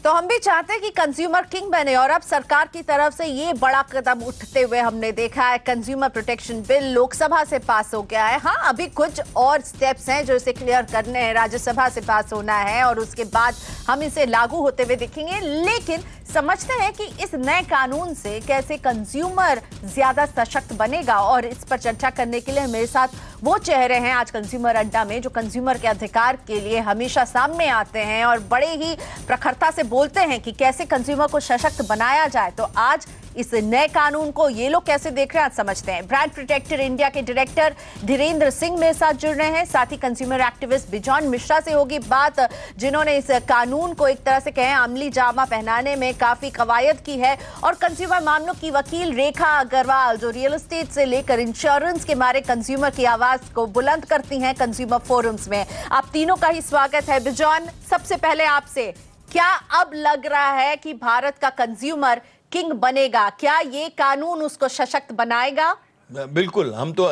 तो हम भी चाहते हैं कि कंज्यूमर किंग बने और अब सरकार की तरफ से ये बड़ा कदम उठते हुए हमने देखा है। कंज्यूमर प्रोटेक्शन बिल लोकसभा से पास हो गया है। हाँ, अभी कुछ और स्टेप्स हैं जो इसे क्लियर करने हैं, राज्यसभा से पास होना है और उसके बाद हम इसे लागू होते हुए देखेंगे। लेकिन समझते हैं कि इस नए कानून से कैसे कंज्यूमर ज्यादा सशक्त बनेगा, और इस पर चर्चा करने के लिए मेरे साथ वो चेहरे हैं आज कंज्यूमर अड्डा में जो कंज्यूमर के अधिकार के लिए हमेशा सामने आते हैं और बड़े ही प्रखरता से बोलते हैं कि कैसे कंज्यूमर को सशक्त बनाया जाए। तो आज इस नए कानून को ये लोग कैसे देख रहे हैं आज समझते हैं। ब्रांड प्रोटेक्टर इंडिया के डायरेक्टर धीरेन्द्र सिंह मेरे साथ जुड़ रहे हैं, साथ ही कंज्यूमर एक्टिविस्ट बिजॉन मिश्रा से होगी बात, जिन्होंने इस कानून को एक तरह से कहें अमली जामा पहनाने में काफी कवायद की है, और कंज्यूमर मामलों की वकील रेखा अग्रवाल जो रियल एस्टेट से लेकर इंश्योरेंस के मारे कंज्यूमर की आवाज को बुलंद करती हैं कंज्यूमर फोरम्स में। आप तीनों का ही स्वागत है। बिजॉन, सबसे पहले आपसे, क्या अब लग रहा है कि भारत का कंज्यूमर किंग बनेगा? क्या ये कानून उसको सशक्त बनाएगा? बिल्कुल, हम तो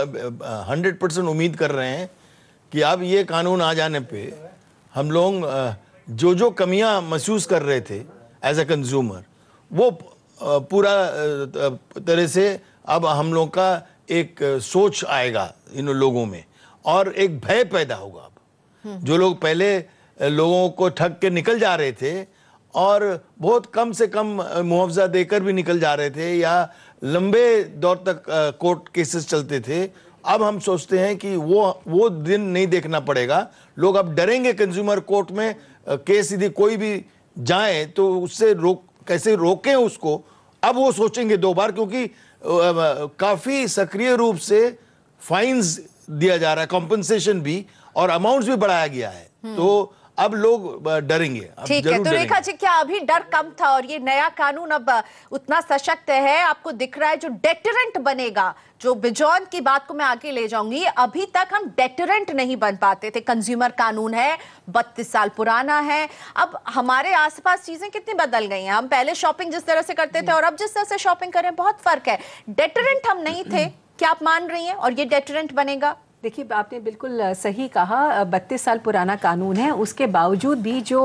100% उम्मीद कर रहे हैं कि अब ये कानून आ जाने पे हम लोग जो कमियां महसूस कर रहे थे एज ए कंज्यूमर, वो पूरा तरह से अब हम लोग का एक सोच आएगा इन लोगों में, और एक भय पैदा होगा। अब जो लोग पहले लोगों को ठग के निकल जा रहे थे और बहुत कम से कम मुआवजा देकर भी निकल जा रहे थे, या लंबे दौर तक कोर्ट केसेस चलते थे, अब हम सोचते हैं कि वो दिन नहीं देखना पड़ेगा। लोग अब डरेंगे कंज्यूमर कोर्ट में केस, यदि कोई भी जाए तो उससे कैसे रोकें उसको, अब वो सोचेंगे दो बार, क्योंकि काफी सक्रिय रूप से फाइन्स दिया जा रहा है, कॉम्पनसेशन भी, और अमाउंट्स भी बढ़ाया गया है। तो अब लोग डरेंगे। ठीक है, तो रेखा जी, क्या अभी डर कम था और ये नया कानून अब उतना सशक्त है? आपको दिख रहा है जो डेटरेंट बनेगा? जो बिजॉन की बात को मैं आगे ले जाऊंगी, अभी तक हम डेटरेंट नहीं बन पाते थे। कंज्यूमर कानून है, 32 साल पुराना है। अब हमारे आसपास चीजें कितनी बदल गई हैं। हम पहले शॉपिंग जिस तरह से करते थे और अब जिस तरह से शॉपिंग करें, बहुत फर्क है। डेटरेंट हम नहीं थे, क्या आप मान रही हैं? और ये डेटरेंट बनेगा? देखिए, आपने बिल्कुल सही कहा। 32 साल पुराना कानून है, उसके बावजूद भी जो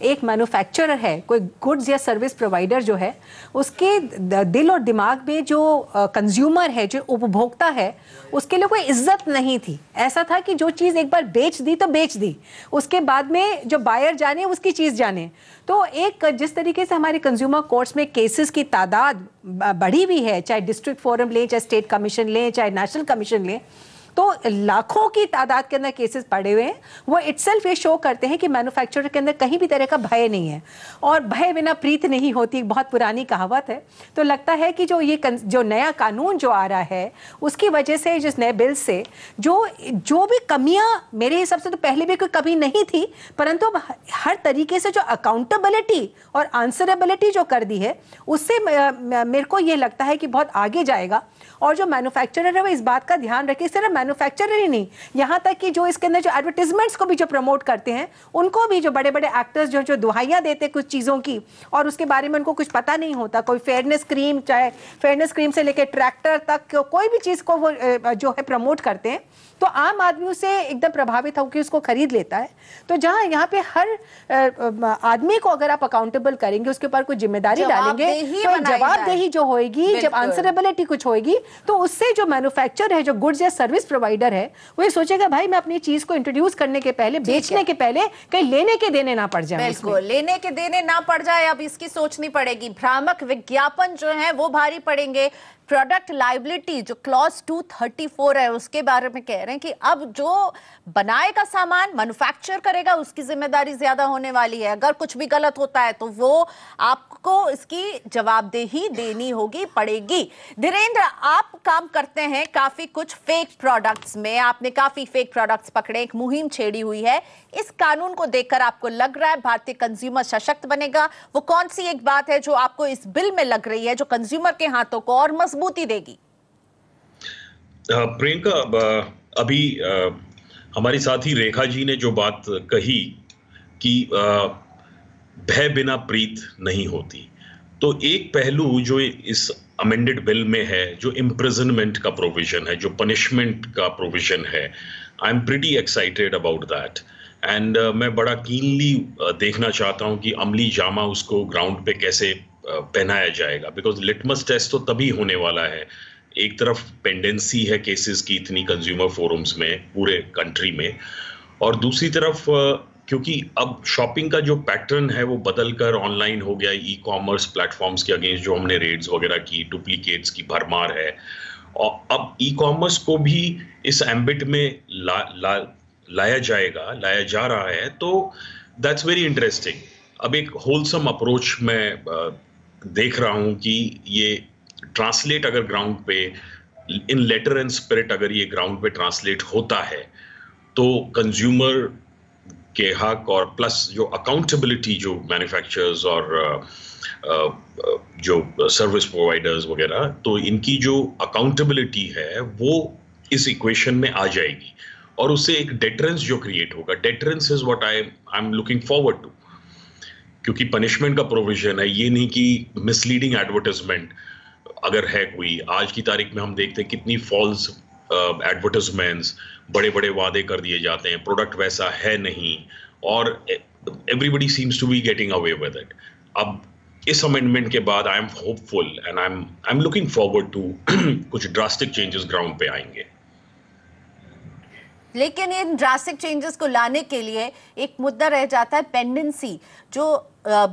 एक मैन्युफैक्चरर है, कोई गुड्स या सर्विस प्रोवाइडर जो है, उसके दिल और दिमाग में जो कंज्यूमर है, जो उपभोक्ता है, उसके लिए कोई इज्जत नहीं थी। ऐसा था कि जो चीज़ एक बार बेच दी तो बेच दी, उसके बाद में जो बायर जाने उसकी चीज़ जाने। तो एक जिस तरीके से हमारे कंज्यूमर कोर्ट्स में केसेस की तादाद बढ़ी हुई है, चाहे डिस्ट्रिक्ट फोरम लें, चाहे स्टेट कमीशन लें, चाहे नेशनल कमीशन लें, तो लाखों की तादाद के अंदर केसेस पड़े हुए हैं। वो इटसेल्फ ये शो करते हैं कि मैन्युफैक्चरर के अंदर कहीं भी तरह का भय नहीं है, और भय बिना प्रीत नहीं होती, एक बहुत पुरानी कहावत है। तो लगता है कि जो नया कानून जो आ रहा है, उसकी वजह से, जिस नए बिल से जो भी कमियां मेरे हिसाब से तो पहले भी कोई कमी नहीं थी, परंतु अब हर तरीके से जो अकाउंटेबिलिटी और आंसरेबिलिटी जो कर दी है, उससे मेरे को ये लगता है कि बहुत आगे जाएगा। और जो मैन्युफैक्चरर है वो इस बात का ध्यान रखे, सिर्फ मैन्युफैक्चरर ही नहीं, यहाँ तक कि जो इसके अंदर जो एडवर्टाइजमेंट्स को भी जो प्रमोट करते हैं, उनको भी, जो बड़े बड़े एक्टर्स जो दुहाइयाँ देते कुछ चीज़ों की और उसके बारे में उनको कुछ पता नहीं होता, कोई फेयरनेस क्रीम, चाहे फेयरनेस क्रीम से लेकर ट्रैक्टर तक कोई भी चीज़ को वो जो है प्रमोट करते हैं, तो आम आदमी उसे एकदम प्रभावित होकर उसको खरीद लेता है। तो जहाँ यहाँ पे हर आदमी को अगर आप अकाउंटेबल करेंगे, उसके ऊपर कोई जिम्मेदारी डालेंगे, तो जवाबदेही जो होगी, जब आंसरेबिलिटी कुछ होगी, तो उससे जो मैन्युफैक्चरर है, जो गुड्स या सर्विस प्रोवाइडर है, वो ये सोचेगा भाई मैं अपनी चीज को इंट्रोड्यूस करने के पहले, बेचने के पहले कहीं लेने के देने ना पड़ जाए। बिल्कुल, लेने के देने ना पड़ जाए, अब इसकी सोचनी पड़ेगी। भ्रामक विज्ञापन जो है वो भारी पड़ेंगे। प्रोडक्ट लाइबिलिटी जो क्लॉज 234 है, उसके बारे में कह रहे हैं कि अब जो बनाएगा सामान, मैन्युफैक्चर करेगा, उसकी जिम्मेदारी ज्यादा होने वाली है। अगर कुछ भी गलत होता है तो वो आपको इसकी जवाबदेही देनी होगी, पड़ेगी। धीरेन्द्र, आप काम करते हैं काफी कुछ फेक प्रोडक्ट्स में, आपने काफी फेक प्रोडक्ट्स पकड़े, एक मुहिम छेड़ी हुई है। इस कानून को देखकर आपको लग रहा है भारतीय कंज्यूमर सशक्त बनेगा? वो कौन सी एक बात है जो आपको इस बिल में लग रही है, जो कंज्यूमर के हाथों को और मजबूती देगी? प्रियंका, अभी हमारी साथी रेखा जी ने जो बात कही कि भय बिना प्रीत नहीं होती, तो एक पहलू जो इस अमेंडेड बिल में है, जो इम्प्रिजनमेंट का प्रोविजन है, जो पनिशमेंट का प्रोविजन है, I am pretty excited about that. And मैं बड़ा कीनली देखना चाहता हूं कि अमली जामा उसको ग्राउंड पे कैसे पहनाया जाएगा, बिकॉज लिटमस टेस्ट तो तभी होने वाला है। एक तरफ पेंडेंसी है केसेस की इतनी कंज्यूमर फोरम्स में पूरे कंट्री में, और दूसरी तरफ क्योंकि अब शॉपिंग का जो पैटर्न है वो बदल कर ऑनलाइन हो गया, ई कॉमर्स प्लेटफॉर्म्स के अगेंस्ट जो हमने रेड्स वगैरह की, डुप्लीकेट्स की भरमार है, और अब ई कॉमर्स को भी इस एम्बिट में लाया जा रहा है, तो दैट्स वेरी इंटरेस्टिंग। अब एक होलसम अप्रोच मैं देख रहा हूं कि ये ट्रांसलेट अगर ग्राउंड पे इन लेटर एंड स्पिरिट अगर ये ग्राउंड पे ट्रांसलेट होता है तो कंज्यूमर के हक और प्लस जो अकाउंटेबिलिटी जो मैन्युफैक्चरर्स और जो सर्विस प्रोवाइडर्स वगैरह, तो इनकी जो अकाउंटेबिलिटी है वो इस इक्वेशन में आ जाएगी और उससे एक डेटरेंस जो क्रिएट होगा। Deterrence is what I am looking forward to, क्योंकि पनिशमेंट का प्रोविजन है, ये नहीं कि मिसलीडिंग एडवर्टाइजमेंट अगर है कोई। आज की तारीख में हम देखते हैं कितनी फॉल्स एडवर्टाइजमेंट्स, बड़े बड़े वादे कर दिए जाते हैं, प्रोडक्ट वैसा है नहीं, और everybody seems to be getting away with it. अब इस अमेंडमेंट के बाद I am hopeful and I am looking forward to कुछ ड्रास्टिक चेंजेस ग्राउंड पे आएंगे। लेकिन इन ड्रास्टिक चेंजेस को लाने के लिए एक मुद्दा रह जाता है पेंडेंसी। जो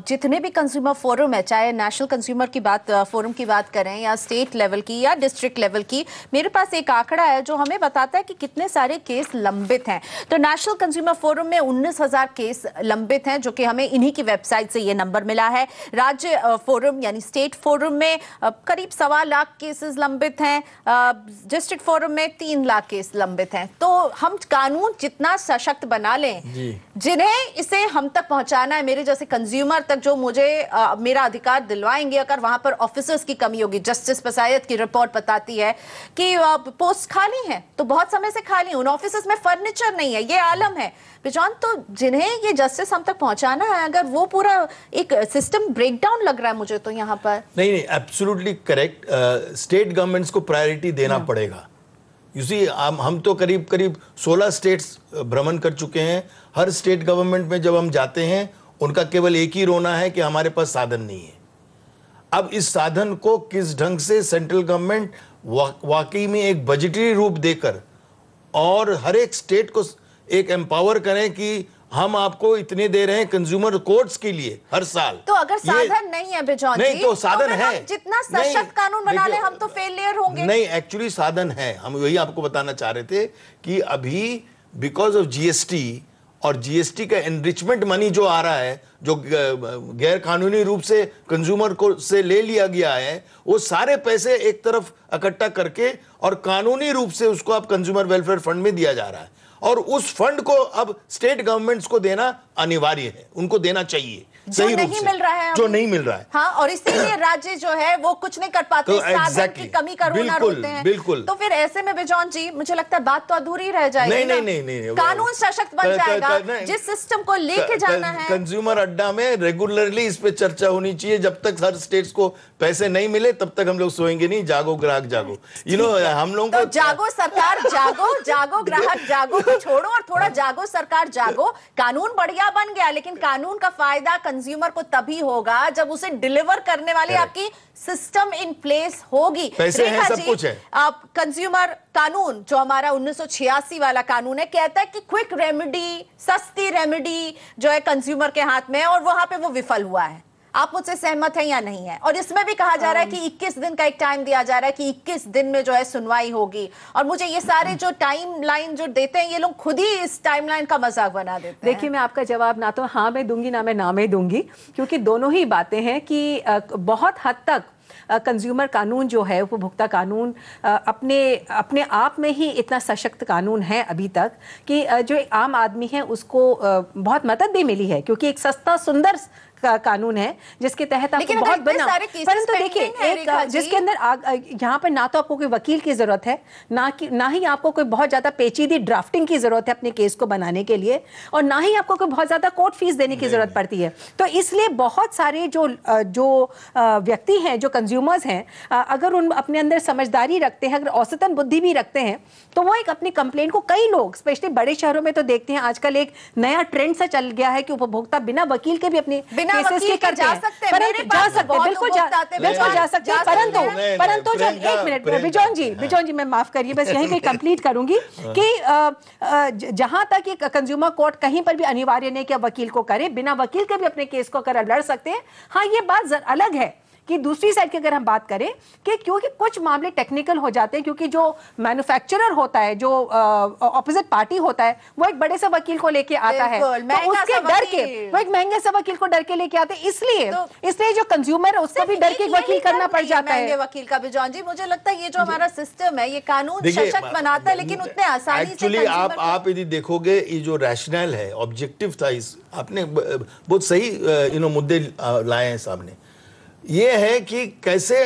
जितने भी कंज्यूमर फोरम है, चाहे नेशनल कंज्यूमर की बात फोरम की बात करें या स्टेट लेवल की या डिस्ट्रिक्ट लेवल की, मेरे पास एक आंकड़ा है जो हमें बताता है कि कितने सारे केस लंबित हैं। तो नेशनल कंज्यूमर फोरम में 19,000 केस लंबित हैं, जो कि हमें इन्हीं की वेबसाइट से ये नंबर मिला है। राज्य फोरम यानी स्टेट फोरम में करीब 1.25 लाख केसेस लंबित हैं, डिस्ट्रिक्ट फोरम में 3 लाख केस लंबित हैं। तो हम कानून जितना सशक्त बना लें, जिन्हें इसे हम तक पहुंचाना है, मेरे जैसे कंज्यूमर तक जो मुझे मेरा अधिकार दिलवाएंगे, अगर वहां पर ऑफिसर्स की कमी होगी। जस्टिस पसायत की रिपोर्ट बताती है कि पोस्ट खाली है, तो बहुत समय से खाली, उन ऑफिसर्स में फर्नीचर नहीं है, ये आलम है बिजॉन। तो जिन्हें ये जस्टिस हम तक पहुंचाना है, अगर वो पूरा एक सिस्टम ब्रेकडाउन लग रहा है मुझे तो यहाँ पर। नहीं, एब्सोल्युटली करेक्ट। स्टेट गवर्नमेंट्स को प्रायोरिटी देना पड़ेगा। यू सी, हम तो करीब 16 स्टेट्स भ्रमण कर चुके हैं। हर स्टेट गवर्नमेंट में जब हम जाते हैं, उनका केवल एक ही रोना है कि हमारे पास साधन नहीं है। अब इस साधन को किस ढंग से सेंट्रल गवर्नमेंट वाकई में एक बजटरी रूप देकर और हर एक स्टेट को एक एम्पावर करें कि हम आपको इतने दे रहे हैं कंज्यूमर कोर्ट्स के लिए हर साल। तो अगर साधन नहीं है बिजॉन जी, नहीं तो साधन तो है। जितना सशक्त कानून बना ले हम तो फेलियर होंगे। नहीं, एक्चुअली साधन है। हम वही आपको बताना चाह रहे थे कि अभी बिकॉज ऑफ जीएसटी और जीएसटी का एनरिचमेंट मनी जो आ रहा है, जो गैर कानूनी रूप से कंज्यूमर को से ले लिया गया है, वो सारे पैसे एक तरफ इकट्ठा करके और कानूनी रूप से उसको अब कंज्यूमर वेलफेयर फंड में दिया जा रहा है, और उस फंड को अब स्टेट गवर्नमेंट्स को देना अनिवार्य है, उनको देना चाहिए सही रूप से, मिल रहा है जो नहीं मिल रहा है। हाँ, और इसीलिए राज्य जो है वो कुछ नहीं कर पाते, तो साधन की कमी का रोना रोते हैं। बिल्कुल। तो फिर ऐसे में बिजॉन जी, मुझे लगता है बात तो अधूरी रह जाएगी। नहीं, कानून सशक्त बन जाएगा। जिस सिस्टम को लेके जाना है, कंज्यूमर अड्डा में रेगुलरली इस पे चर्चा होनी चाहिए। जब तक हर स्टेट्स को पैसे नहीं मिले तब तक हम लोग सोएंगे नहीं। जागो ग्राहक जागो, हम लोगों को जागो सरकार जागो, जागो ग्राहक जागो को छोड़ो और थोड़ा जागो सरकार जागो। कानून बढ़िया बन गया, लेकिन कानून का फायदा कंज्यूमर को तभी होगा जब उसे डिलीवर करने वाली आपकी सिस्टम इन प्लेस होगी। पैसे हैं, सब कुछ है। आप कंज्यूमर कानून जो हमारा 1986 वाला कानून है, कहता है कि क्विक रेमेडी, सस्ती रेमेडी जो है कंज्यूमर के हाथ में है, और वहां पे वो विफल हुआ है। आप मुझसे सहमत हैं या नहीं है? और इसमें भी कहा जा रहा है कि 21 दिन का एक टाइम दिया जा रहा है कि 21 दिन में जो है सुनवाई होगी, और मुझे ये सारे जो टाइम लाइन जो देते हैं, ये लोग खुद ही इस टाइम लाइन का मजाक बना देते हैं। देखिए, मैं आपका जवाब ना तो हाँ में दूंगी ना मैं ना में दूंगी, क्योंकि दोनों ही बातें हैं कि बहुत हद तक कंज्यूमर कानून जो है, उपभोक्ता कानून अपने आप में ही इतना सशक्त कानून है अभी तक कि जो एक आम आदमी है उसको बहुत मदद भी मिली है, क्योंकि एक सस्ता सुंदर कानून है जिसके तहत आपको बहुत बना। परंतु देखिए, एक जिसके अंदर यहाँ पर ना तो आपको कोई वकील की जरूरत है, ना ही आपको कोई बहुत ज्यादा पेचीदी ड्राफ्टिंग की जरूरत है अपने केस को बनाने के लिए, और ना ही आपको कोई बहुत ज्यादा कोर्ट फीस देने की जरूरत पड़ती है। तो इसलिए बहुत सारे जो व्यक्ति हैं, जो कंज्यूमर्स हैं, अगर उन अपने अंदर समझदारी रखते हैं, अगर औसतन बुद्धि भी रखते हैं, तो वो एक अपनी कंप्लेंट को, कई लोग स्पेशली बड़े शहरों में तो देखते हैं आजकल एक नया ट्रेंड सा चल गया है कि उपभोक्ता बिना वकील के भी अपने केसेस के करते हैं, परंतु जा सकते हैं, बिल्कुल जा सकते हैं, परंतु जो एक मिनट बिजोन जी मैं माफ करिए, बस यहीं पे कंप्लीट करूंगी कि जहां तक एक कंज्यूमर कोर्ट कहीं पर भी अनिवार्य नहीं कि वकील को करे, बिना वकील के भी अपने केस को कर लड़ सकते हैं। हाँ, ये बात अलग है कि दूसरी साइड की अगर हम बात करें कि क्योंकि कुछ मामले टेक्निकल हो जाते हैं, क्योंकि जो मैन्युफैक्चरर होता है, जो ऑपोजिट पार्टी होता है, वो एक बड़े से वकील को लेके आता है, तो उसके डर के वो एक महंगे से वकील को डर के लेके आते हैं, इसलिए जो कंज्यूमर है उसको भी डर के वकील करना पड़ जाता है। वकील का बिजॉन जी, मुझे लगता है ये जो हमारा सिस्टम है, ये कानून सशक्त बनाता है, लेकिन उतने आसानी से एक्चुअली आप यदि देखोगे ये जो रैशनल है, ऑब्जेक्टिव था, इस आपने बहुत सही मुद्दे लाए हैं सामने। ये है कि कैसे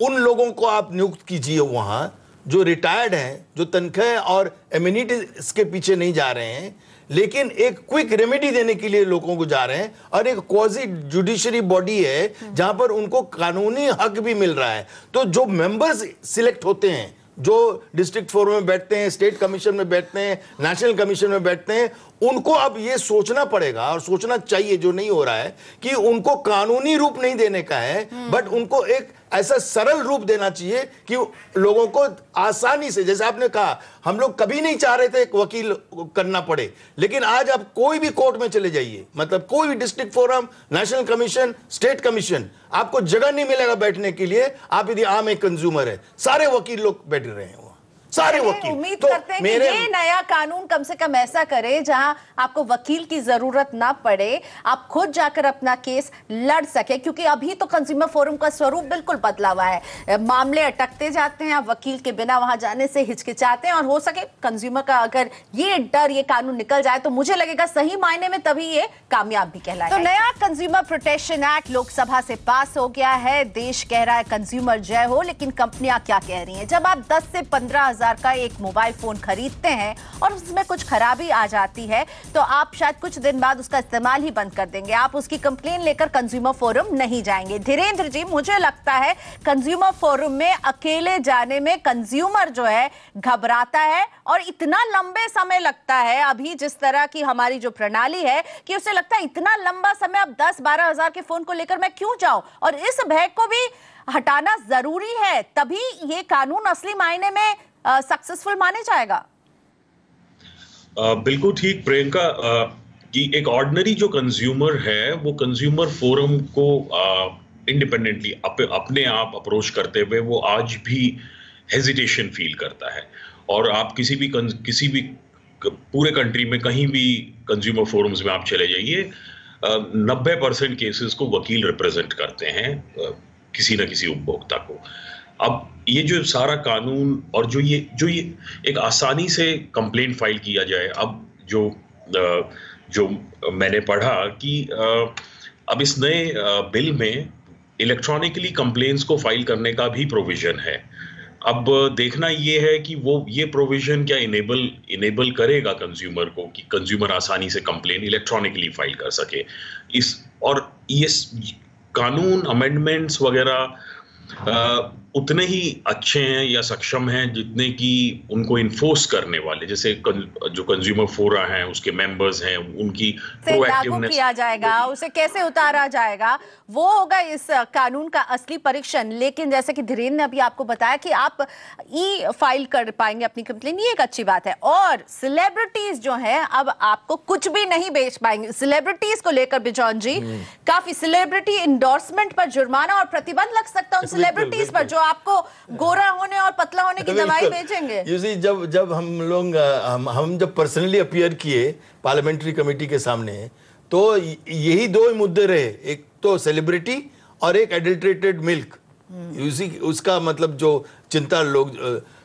उन लोगों को आप नियुक्त कीजिए वहां जो रिटायर्ड हैं, जो तनख्वाह और एमिनिटीज के पीछे नहीं जा रहे हैं, लेकिन एक क्विक रेमेडी देने के लिए लोगों को जा रहे हैं, और एक क्वाजी जुडिशरी बॉडी है जहां पर उनको कानूनी हक भी मिल रहा है। तो जो मेंबर्स सिलेक्ट होते हैं, जो डिस्ट्रिक्ट फोरम में बैठते हैं, स्टेट कमीशन में बैठते हैं, नेशनल कमीशन में बैठते हैं, उनको अब ये सोचना पड़ेगा और सोचना चाहिए, जो नहीं हो रहा है, कि उनको कानूनी रूप नहीं देने का है, बट उनको एक ऐसा सरल रूप देना चाहिए कि लोगों को आसानी से, जैसे आपने कहा, हम लोग कभी नहीं चाह रहे थे एक वकील करना पड़े, लेकिन आज आप कोई भी कोर्ट में चले जाइए, मतलब कोई भी district forum, national commission, state commission, आपको जगह नहीं मिलेगा बैठने के लिए। आप यदि आम एक कंज्यूमर है, सारे वकील लोग बैठ रहे हैं, सारे वकील। उम्मीद करते हैं कि ये नया कानून कम से कम ऐसा करे जहां आपको वकील की जरूरत ना पड़े, आप खुद जाकर अपना केस लड़ सके, क्योंकि अभी तो कंज्यूमर फोरम का स्वरूप बिल्कुल बदला हुआ है। मामले अटकते जाते हैं, आप वकील के बिना वहां जाने से हिचकिचाते हैं, और हो सके कंज्यूमर का अगर ये डर, ये कानून निकल जाए तो मुझे लगेगा सही मायने में तभी ये कामयाब भी कहलाएगा। तो नया कंज्यूमर प्रोटेक्शन एक्ट लोकसभा से पास हो गया है, देश कह रहा है कंज्यूमर जय हो, लेकिन कंपनियां क्या कह रही हैं? जब आप 10 से 15 का एक मोबाइल फोन खरीदते हैं और उसमें कुछ खराबी आ जाती है, तो आप शायद कुछ दिन बाद उसका इस्तेमाल ही बंद कर देंगे, आप उसकी कंप्लेन लेकर कंज्यूमर फोरम नहीं जाएंगे। धीरेन्द्र जी, मुझे लगता है कंज्यूमर फोरम में अकेले जाने में कंज्यूमर जो है घबराता है, और इतना लंबे समय लगता है अभी जिस तरह की हमारी जो प्रणाली है, कि उसे लगता है इतना लंबा समय अब 10-12 हजार के फोन को लेकर मैं क्यों जाऊं, और इस भय को भी हटाना जरूरी है, तभी ये कानून असली मायने में सक्सेसफुल माने जाएगा। बिल्कुल ठीक प्रियंका, कि एक ऑर्डिनरी जो कंज्यूमर है वो कंज्यूमर फोरम को इंडिपेंडेंटली अपने आप अप्रोच करते हुए वो आज भी हेजिटेशन फील करता है। और आप किसी भी पूरे कंट्री में कहीं भी कंज्यूमर फोरम्स में आप चले जाइए, 90% केसेस को वकील रिप्रेजेंट करते हैं किसी न किसी उपभोक्ता को। अब ये जो सारा कानून और जो ये एक आसानी से कंप्लेंट फाइल किया जाए, अब जो मैंने पढ़ा कि अब इस नए बिल में इलेक्ट्रॉनिकली कंप्लेंट्स को फाइल करने का भी प्रोविजन है। अब देखना ये है कि वो ये प्रोविजन क्या इनेबल करेगा कंज्यूमर को, कि कंज्यूमर आसानी से कंप्लेन इलेक्ट्रॉनिकली फाइल कर सके। और ये कानून अमेंडमेंट्स वगैरह उतने ही अच्छे हैं या सक्षम हैं जितने कि उनको इन्फोर्स करने वाले, जैसे जो कंज्यूमर फोरा हैं, उसके मेंबर्स हैं, उनकी प्रोएक्टिवनेस किया जाएगा, उसे कैसे उतारा जाएगा, वो होगा इस कानून का असली परीक्षण। लेकिन जैसे कि धीरेन्द्र ने अभी आपको बताया कि आप ई फाइल कर पाएंगे अपनी कंप्लेन, ये एक अच्छी बात है। और सेलिब्रिटीज जो हैं अब आपको कुछ भी नहीं बेच पाएंगे। सेलिब्रिटीज को लेकर बिजॉन जी, काफी सेलिब्रिटी इंडोर्समेंट पर जुर्माना और प्रतिबंध लग सकता है उन सेलिब्रिटीज पर जो आपको गोरा होने और पतला होने की दवाई बेचेंगे। जब हम जब पर्सनली अपीयर किए पार्लियामेंट्री कमेटी के सामने, तो यही दो मुद्दे रहे, एक तो सेलिब्रिटी और एक एडल्ट्रेटेड मिल्क। उसका मतलब जो चिंता लोग,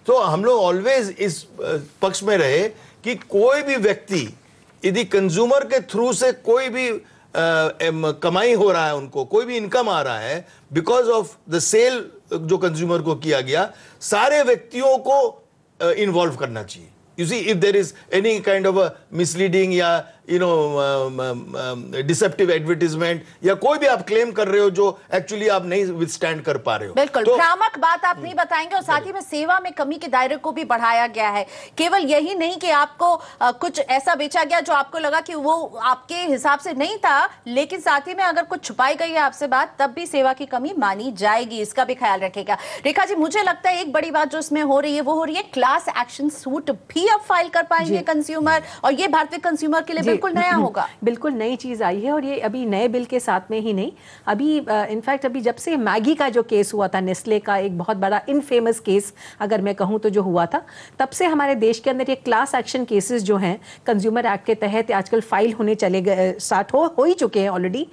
तो हम लोग ऑलवेज इस पक्ष में रहे कि कोई भी व्यक्ति यदि कंज्यूमर के थ्रू से कोई भी कमाई हो रहा है, उनको कोई भी इनकम आ रहा है बिकॉज ऑफ द सेल जो कंज्यूमर को किया गया, सारे व्यक्तियों को इन्वॉल्व करना चाहिए। You see, if there is any kind of a misleading या यू नो डिसेप्टिव एडवर्टीजमेंट या कोई भी आप क्लेम कर रहे हो जो एक्चुअली आप नहीं विथस्टैंड कर पा रहे हो। बिल्कुल भ्रामक बात आप नहीं बताएंगे। और साथ ही में सेवा में कमी के दायरे को भी बढ़ाया गया है। केवल यही नहीं कि आपको कुछ ऐसा बेचा गया जो आपको लगा कि वो आपके हिसाब से नहीं था, लेकिन साथ ही में अगर कुछ छुपाई गई है आपसे बात, तब भी सेवा की कमी मानी जाएगी। इसका भी ख्याल रखेगा। रेखा जी, मुझे लगता है एक बड़ी बात जो इसमें हो रही है वो हो रही है क्लास एक्शन सूट भी अब फाइल कर पाएंगे कंज्यूमर, और ये भारतीय कंज्यूमर के लिए बिल्कुल नया होगा। बिल्कुल नई चीज आई है, और ये अभी नए बिल के साथ में ही नहीं, अभी इनफैक्ट अभी जब से मैगी का जो केस हुआ था, नेस्ले का एक बहुत बड़ा इनफेमस केस अगर मैं कहूं तो जो हुआ था, तब से हमारे देश के अंदर ये क्लास एक्शन केसेस जो हैं कंज्यूमर एक्ट के तहत आजकल फाइल होने चले गए, स्टार्ट हो ही चुके हैं ऑलरेडी,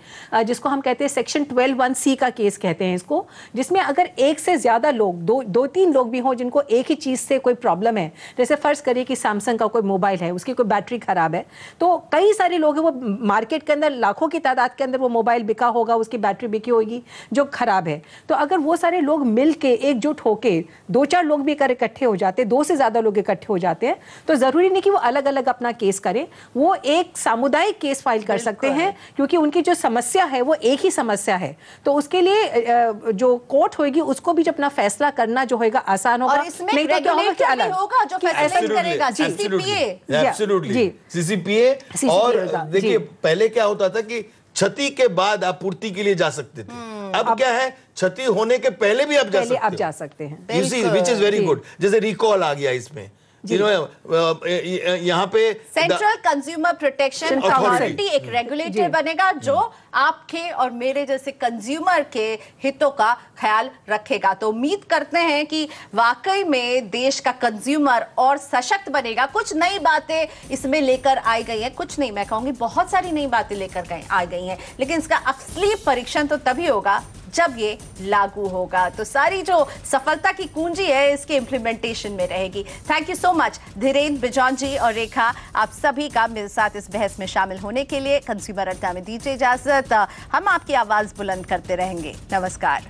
जिसको हम कहते हैं सेक्शन 12(1)(c) का केस कहते हैं इसको, जिसमें अगर एक से ज्यादा लोग, दो तीन लोग भी हों जिनको एक ही चीज से कोई प्रॉब्लम है, जैसे फर्ज करिए कि सैमसंग का कोई मोबाइल है, उसकी कोई बैटरी खराब है, तो कई सारे लोग हैं, वो मार्केट के अंदर लाखों की तादाद के अंदर वो मोबाइल बिका होगा, उसकी बैटरी बिकी होगी जो खराब है, तो अगर वो सारे लोग मिल के एकजुट होके 2-4 लोग भी इकट्ठे हो जाते, 2 से ज्यादा लोग इकट्ठे हो जाते हैं, तो जरूरी नहीं कि वो अलग अलग अपना केस करें, वो एक सामुदायिक केस फाइल कर सकते हैं, क्योंकि उनकी जो समस्या है वो एक ही समस्या है, तो उसके लिए जो कोर्ट होगी उसको भी अपना फैसला करना जो होगा आसान होगा। और इसमें नहीं तो क्या होगा कि अलग होगा जो फैसला करेगा, सीसीपीए। Absolutely CCPA. और देखिए पहले क्या होता था कि क्षति के बाद आपूर्ति के लिए जा सकते थे, अब क्या है, क्षति होने के पहले भी आप जा सकते हैं। You see, which is very good. जैसे रिकॉल आ गया इसमें, यहाँ पे सेंट्रल कंज्यूमर प्रोटेक्शन अथॉरिटी एक रेगुलेटर बनेगा जो आपके और मेरे जैसे कंज्यूमर के हितों का ख्याल रखेगा। तो उम्मीद करते हैं कि वाकई में देश का कंज्यूमर और सशक्त बनेगा। कुछ नई बातें इसमें लेकर आई गई हैं, कुछ नहीं मैं कहूंगी बहुत सारी नई बातें लेकर आ गई हैं, लेकिन इसका असली परीक्षण तो तभी होगा जब ये लागू होगा। तो सारी जो सफलता की कुंजी है इसके इंप्लीमेंटेशन में रहेगी। Thank you so much Dhirendra, Bijon ji और रेखा, आप सभी का मेरे साथ इस बहस में शामिल होने के लिए। कंज्यूमर अड्डा में दीजिए इजाजत, हम आपकी आवाज बुलंद करते रहेंगे। नमस्कार।